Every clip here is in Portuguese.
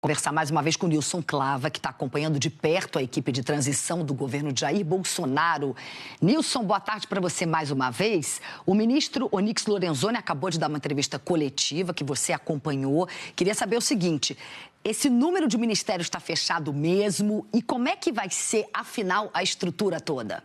Conversar mais uma vez com o Nilson Clava, que está acompanhando de perto a equipe de transição do governo de Jair Bolsonaro. Nilson, boa tarde para você mais uma vez. O ministro Onyx Lorenzoni acabou de dar uma entrevista coletiva que você acompanhou. Queria saber o seguinte, esse número de ministérios está fechado mesmo? E como é que vai ser, afinal, a estrutura toda?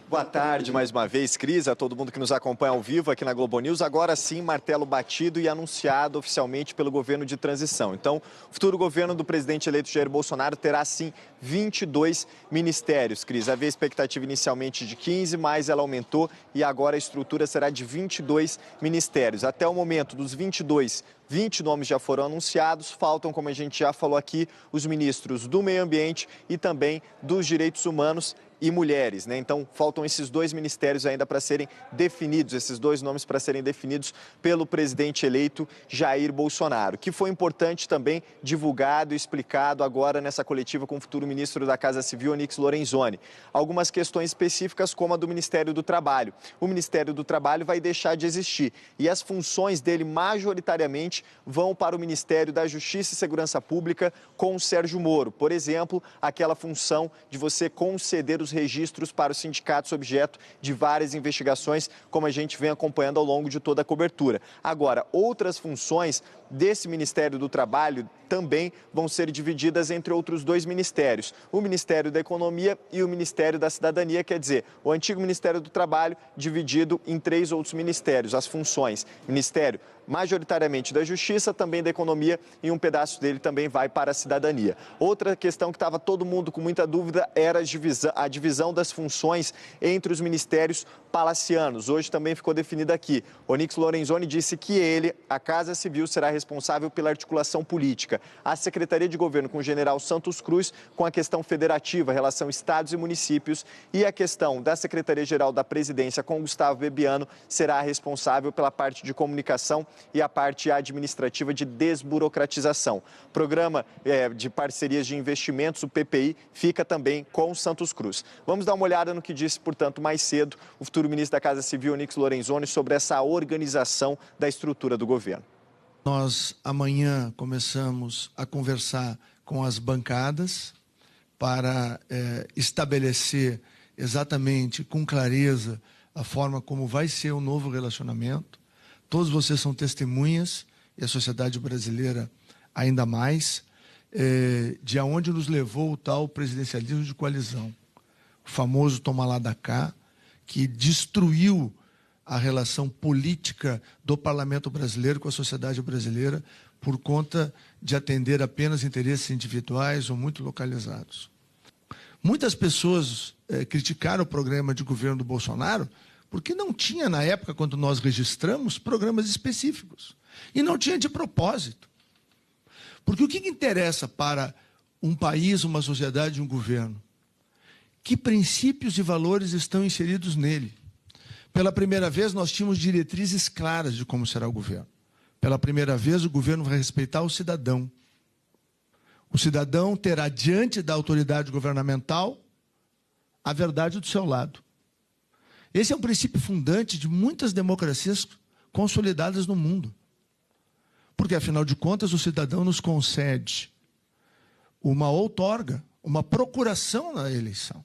Boa tarde mais uma vez, Cris, a todo mundo que nos acompanha ao vivo aqui na Globo News. Agora sim, martelo batido e anunciado oficialmente pelo governo de transição. Então, o futuro governo do presidente eleito Jair Bolsonaro terá sim 22 ministérios, Cris. Havia expectativa inicialmente de 15, mas ela aumentou e agora a estrutura será de 22 ministérios. Até o momento dos 22, 20 nomes já foram anunciados, faltam, como a gente já falou aqui, os ministros do Meio Ambiente e também dos Direitos Humanos e Mulheres, né? Então, faltam esses dois ministérios ainda para serem definidos, esses dois nomes para serem definidos pelo presidente eleito Jair Bolsonaro, que foi importante também divulgado e explicado agora nessa coletiva com o futuro ministro da Casa Civil, Onyx Lorenzoni. Algumas questões específicas, como a do Ministério do Trabalho. O Ministério do Trabalho vai deixar de existir e as funções dele, majoritariamente, vão para o Ministério da Justiça e Segurança Pública com o Sérgio Moro. Por exemplo, aquela função de você conceder os registros para os sindicatos objeto de várias investigações, como a gente vem acompanhando ao longo de toda a cobertura. Agora, outras funções desse Ministério do Trabalho também vão ser divididas entre outros dois ministérios, o Ministério da Economia e o Ministério da Cidadania, quer dizer, o antigo Ministério do Trabalho dividido em 3 outros ministérios, as funções, Ministério majoritariamente da Justiça, também da Economia e um pedaço dele também vai para a Cidadania. Outra questão que estava todo mundo com muita dúvida era a divisão das funções entre os ministérios palacianos. Hoje também ficou definida aqui. Onyx Lorenzoni disse que ele, a Casa Civil, será responsável pela articulação política. A Secretaria de Governo com o general Santos Cruz, com a questão federativa, relação estados e municípios, e a questão da Secretaria-Geral da Presidência com Gustavo Bebiano será responsável pela parte de comunicação e a parte administrativa de desburocratização. Programa de parcerias de investimentos, o PPI, fica também com Santos Cruz. Vamos dar uma olhada no que disse, portanto, mais cedo o futuro ministro da Casa Civil, Onyx Lorenzoni, sobre essa organização da estrutura do governo. Nós amanhã começamos a conversar com as bancadas para estabelecer exatamente, com clareza, a forma como vai ser o novo relacionamento. Todos vocês são testemunhas, e a sociedade brasileira ainda mais, de aonde nos levou o tal presidencialismo de coalizão. O famoso toma lá da cá, que destruiu a relação política do parlamento brasileiro com a sociedade brasileira por conta de atender apenas interesses individuais ou muito localizados. Muitas pessoas criticaram o programa de governo do Bolsonaro porque não tinha, na época, quando nós registramos, programas específicos. E não tinha de propósito. Porque o que interessa para um país, uma sociedade, um governo? Que princípios e valores estão inseridos nele? Pela primeira vez, nós tínhamos diretrizes claras de como será o governo. Pela primeira vez, o governo vai respeitar o cidadão. O cidadão terá, diante da autoridade governamental, a verdade do seu lado. Esse é um princípio fundante de muitas democracias consolidadas no mundo. Porque, afinal de contas, o cidadão nos concede uma outorga, uma procuração na eleição.